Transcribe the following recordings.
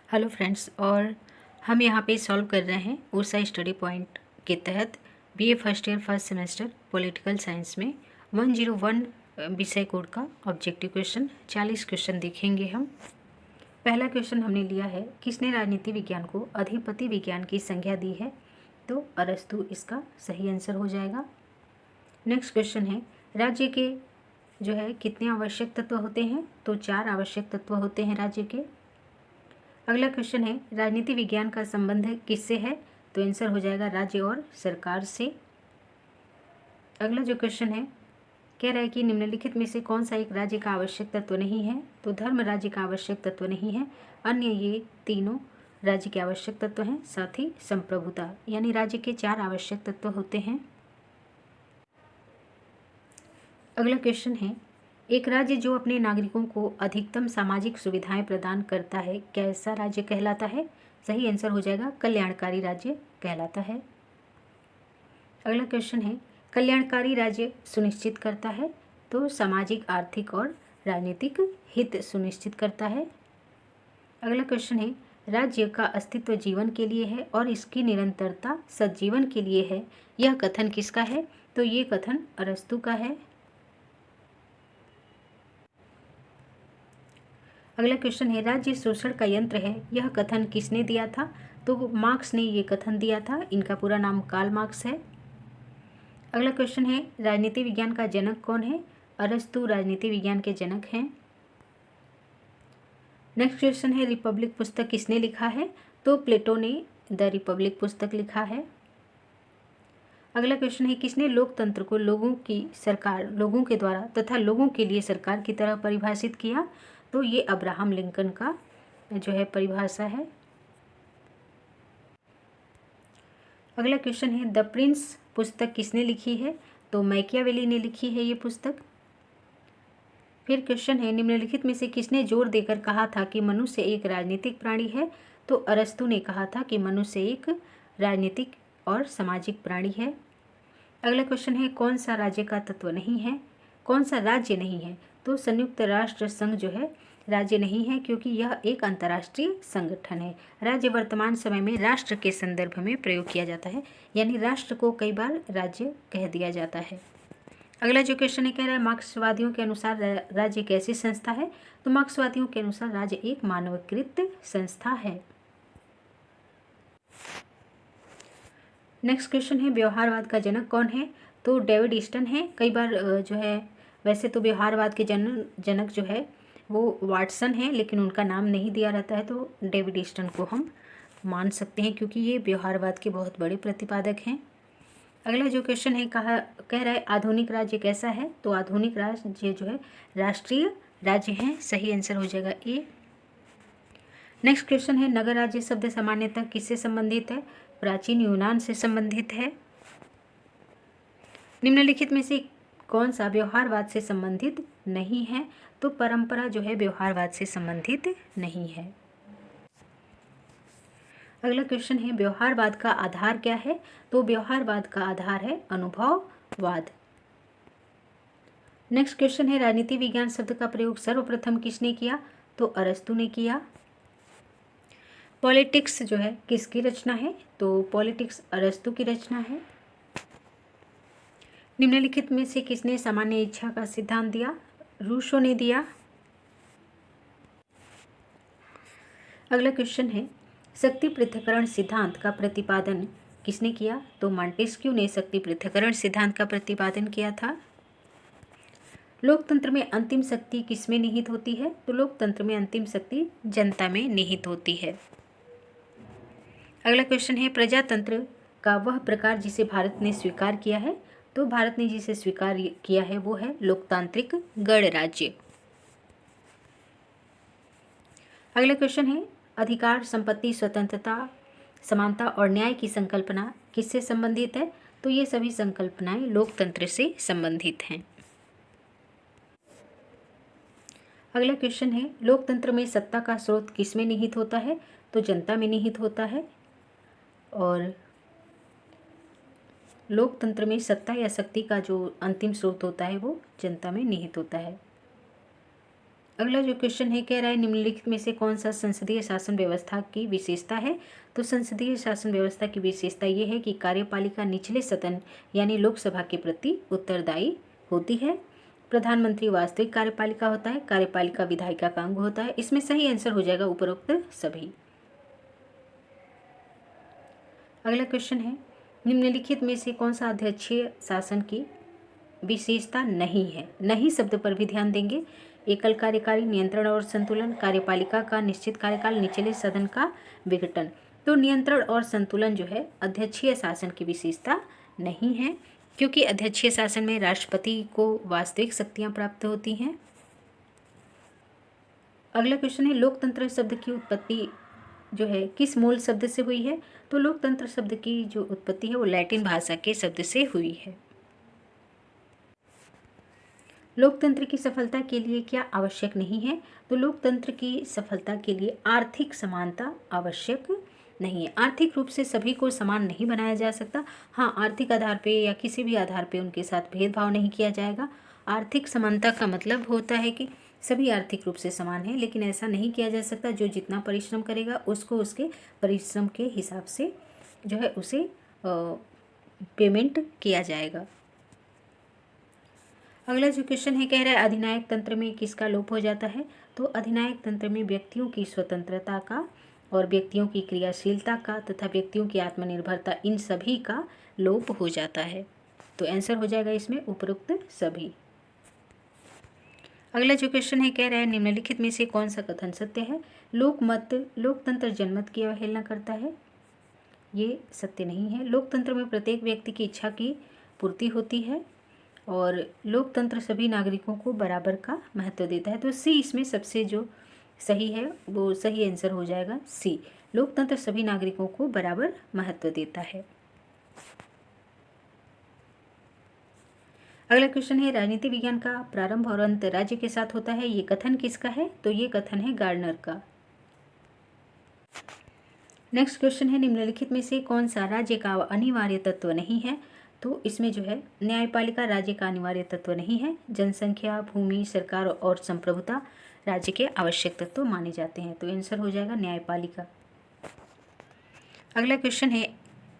Hello friends, और हम यहाँ पे सॉल्व कर रहे हैं ऊषा स्टडी पॉइंट के तहत BA first year first semester political science में 101 विषय कोड का ऑब्जेक्टिव क्वेश्चन 40 क्वेश्चन देखेंगे हम। पहला क्वेश्चन हमने लिया है, किसने राजनीति विज्ञान को अधिपति विज्ञान की संज्ञा दी है? तो अरस्तु इसका सही आंसर हो जाएगा। नेक्स्ट क्वेश्चन है, राज्य के जो है कितने आवश्यक तत्व होते हैं? तो 4 आवश्यक तत्व होते हैं राज्य के। अगला क्वेश्चन है, राजनीति विज्ञान का संबंध किससे है? तो आंसर हो जाएगा राज्य और सरकार से। अगला जो क्वेश्चन है, कह रहा है कि निम्नलिखित में से कौन सा एक राज्य का आवश्यक तत्व नहीं है? तो धर्म राज्य का आवश्यक तत्व नहीं है, अन्य ये तीनों राज्य के आवश्यक तत्व हैं। साथ ही संप्रभुता, यानी राज्य के 4 आवश्यक तत्व होते हैं। अगला क्वेश्चन है, एक राज्य जो अपने नागरिकों को अधिकतम सामाजिक सुविधाएं प्रदान करता है, कैसा राज्य कहलाता है? सही आंसर हो जाएगा कल्याणकारी राज्य कहलाता है। अगला क्वेश्चन है, कल्याणकारी राज्य सुनिश्चित करता है? तो सामाजिक, आर्थिक और राजनीतिक हित सुनिश्चित करता है। अगला क्वेश्चन है, राज्य का अस्तित्व जीवन के लिए है और इसकी निरंतरता सजीवन के लिए है, यह कथन किसका है? तो ये कथन अरस्तु का है। अगला क्वेश्चन है, राज्य शोषण का यंत्र है, यह कथन किसने दिया था? तो मार्क्स ने ये कथन दिया था। इनका पूरा नाम कार्ल मार्क्स है। अगला क्वेश्चन है, राजनीति विज्ञान का जनक कौन है? अरस्तु राजनीति विज्ञान के जनक हैं। नेक्स्ट क्वेश्चन है, रिपब्लिक पुस्तक किसने लिखा है? तो प्लेटो ने द रिपब्लिक पुस्तक लिखा है। अगला क्वेश्चन है, किसने लोकतंत्र को लोगों की सरकार, लोगों के द्वारा तथा लोगों के लिए सरकार की तरह परिभाषित किया? तो ये अब्राहम लिंकन का जो है परिभाषा है। अगला क्वेश्चन है, द प्रिंस पुस्तक किसने लिखी है? तो मैकियावेली ने लिखी है ये पुस्तक। फिर क्वेश्चन है, निम्नलिखित में से किसने जोर देकर कहा था कि मनुष्य एक राजनीतिक प्राणी है? तो अरस्तु ने कहा था कि मनुष्य एक राजनीतिक और सामाजिक प्राणी है। अगला क्वेश्चन है, कौन सा राज्य का तत्व नहीं है? कौन सा राज्य नहीं है? तो संयुक्त राष्ट्र संघ जो है राज्य नहीं है, क्योंकि यह एक अंतर्राष्ट्रीय संगठन है। राज्य वर्तमान समय में राष्ट्र के संदर्भ में प्रयोग किया जाता है, यानी राष्ट्र को कई बार राज्य कह दिया जाता है। अगला जो क्वेश्चन है, कह रहा है मार्क्सवादियों के अनुसार राज्य एक ऐसी संस्था है? तो मार्क्सवादियों के अनुसार राज्य एक मानवीकृत संस्था है। नेक्स्ट क्वेश्चन है, व्यवहारवाद का जनक कौन है? तो डेविड ईस्टन है। कई बार जो है, वैसे तो व्यवहारवाद के जनक जो है वो वाटसन है, लेकिन उनका नाम नहीं दिया रहता है, तो डेविड ईस्टन को हम मान सकते हैं, क्योंकि ये व्यवहारवाद के बहुत बड़े प्रतिपादक हैं। अगला जो क्वेश्चन है, कह रहा है आधुनिक राज्य कैसा है? तो आधुनिक राज्य जो है राष्ट्रीय राज्य हैं। सही आंसर हो जाएगा ए। नेक्स्ट क्वेश्चन है, नगर राज्य शब्द सामान्यतः किससे संबंधित है? प्राचीन यूनान से संबंधित है। निम्नलिखित में से कौन सा व्यवहारवाद से संबंधित नहीं है? तो परंपरा जो है व्यवहारवाद से संबंधित नहीं है। अगला क्वेश्चन है, व्यवहारवाद का आधार क्या है? तो व्यवहारवाद का आधार है अनुभववाद। नेक्स्ट क्वेश्चन है, राजनीति विज्ञान शब्द का प्रयोग सर्वप्रथम किसने किया? तो अरस्तु ने किया। पॉलिटिक्स जो है किसकी रचना है? तो पॉलिटिक्स अरस्तु की रचना है। निम्नलिखित में से किसने सामान्य इच्छा का सिद्धांत दिया? रूसो ने दिया। अगला क्वेश्चन है, शक्ति पृथक्करण सिद्धांत का प्रतिपादन किसने किया? तो मॉन्टेस्क्यू ने शक्ति पृथक्करण सिद्धांत का प्रतिपादन किया था। लोकतंत्र में अंतिम शक्ति किसमें निहित होती है? तो लोकतंत्र में अंतिम शक्ति जनता में निहित होती है। अगला क्वेश्चन है, प्रजातंत्र का वह प्रकार जिसे भारत ने स्वीकार किया है? तो भारत ने जिसे स्वीकार किया है वो है लोकतांत्रिक गणराज्य। अगला क्वेश्चन है, अधिकार, संपत्ति, स्वतंत्रता, समानता और न्याय की संकल्पना किससे संबंधित है? तो ये सभी संकल्पनाएं लोकतंत्र से संबंधित हैं। अगला क्वेश्चन है, लोकतंत्र में सत्ता का स्रोत किसमें निहित होता है? तो जनता में निहित होता है, और लोकतंत्र में सत्ता या शक्ति का जो अंतिम स्रोत होता है वो जनता में निहित होता है। अगला जो क्वेश्चन है कह रहा है निम्नलिखित में से कौन सा संसदीय शासन व्यवस्था की विशेषता है। तो संसदीय शासन व्यवस्था की विशेषता ये है कि कार्यपालिका निचले सदन यानी लोकसभा के प्रति उत्तरदायी होती है। प्रधानमंत्री वास्तविक कार्यपालिका होता है। कार्यपालिका विधायिका का अंग होता है। इसमें सही आंसर हो जाएगा उपरोक्त सभी। अगला क्वेश्चन है निम्नलिखित में से कौन सा अध्यक्षीय शासन की विशेषता नहीं है। नहीं शब्द पर भी ध्यान देंगे। एकल कार्यकारी, नियंत्रण और संतुलन, कार्यपालिका का निश्चित कार्यकाल, निचले सदन का विघटन। तो नियंत्रण और संतुलन जो है अध्यक्षीय शासन की विशेषता नहीं है, क्योंकि अध्यक्षीय शासन में राष्ट्रपति को वास्तविक शक्तियां प्राप्त होती हैं। अगला क्वेश्चन है लोकतंत्र शब्द की उत्पत्ति जो है किस मूल शब्द से हुई है। तो लोकतंत्र शब्द की जो उत्पत्ति है वो लैटिन भाषा के शब्द से हुई है। लोकतंत्र की सफलता के लिए क्या आवश्यक नहीं है। तो लोकतंत्र की सफलता के लिए आर्थिक समानता आवश्यक नहीं है। आर्थिक रूप से सभी को समान नहीं बनाया जा सकता। हाँ, आर्थिक आधार पे या किसी भी आधार पे उनके साथ भेदभाव नहीं किया जाएगा। आर्थिक समानता का मतलब होता है कि सभी आर्थिक रूप से समान है, लेकिन ऐसा नहीं किया जा सकता। जो जितना परिश्रम करेगा उसको उसके परिश्रम के हिसाब से जो है उसे पेमेंट किया जाएगा। अगला जो क्वेश्चन है कह रहा है अधिनायक तंत्र में किसका लोप हो जाता है। तो अधिनायक तंत्र में व्यक्तियों की स्वतंत्रता का और व्यक्तियों की क्रियाशीलता का तथा व्यक्तियों की आत्मनिर्भरता, इन सभी का लोप हो जाता है। तो आंसर हो जाएगा इसमें उपरोक्त सभी। अगला जो क्वेश्चन है कह रहा है निम्नलिखित में से कौन सा कथन सत्य है। लोकमत लोकतंत्र जनमत की अवहेलना करता है, ये सत्य नहीं है। लोकतंत्र में प्रत्येक व्यक्ति की इच्छा की पूर्ति होती है और लोकतंत्र सभी नागरिकों को बराबर का महत्व देता है। तो सी इसमें सबसे जो सही है वो सही आंसर हो जाएगा सी। लोकतंत्र सभी नागरिकों को बराबर महत्व देता है। अगला क्वेश्चन है राजनीति विज्ञान का प्रारंभ और अंत राज्य के साथ होता है, ये कथन किसका है। तो ये कथन है गार्डनर का। नेक्स्ट क्वेश्चन है निम्नलिखित में से कौन सा राज्य का अनिवार्य तत्व नहीं है। तो इसमें जो है न्यायपालिका राज्य का अनिवार्य तत्व नहीं है। जनसंख्या, भूमि, सरकार और संप्रभुता राज्य के आवश्यक तत्व माने जाते हैं। तो आंसर हो जाएगा न्यायपालिका। अगला क्वेश्चन है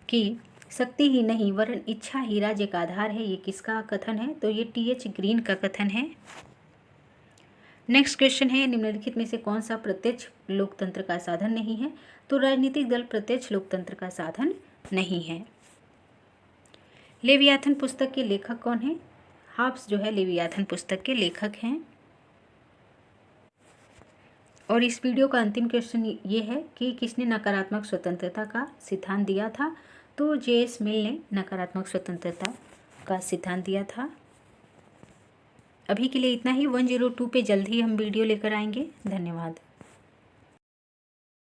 कि शक्ति ही नहीं वरन इच्छा ही राज्य का आधार है, ये किसका कथन है। तो ये टी.एच. ग्रीन का कथन है। नेक्स्ट क्वेश्चन है निम्नलिखित में से कौन सा प्रत्यक्ष लोकतंत्र का साधन नहीं है। तो राजनीतिक दल प्रत्यक्ष लोकतंत्र का साधन नहीं है। लेवियाथन पुस्तक के लेखक कौन है। हाब्स जो है लेवियाथन पुस्तक के लेखक हैं। और इस वीडियो का अंतिम क्वेश्चन ये है कि किसने नकारात्मक स्वतंत्रता का सिद्धांत दिया था। तो जे.एस. मिल ने नकारात्मक स्वतंत्रता का सिद्धांत दिया था। अभी के लिए इतना ही। 102 पे जल्द ही हम वीडियो लेकर आएंगे। धन्यवाद।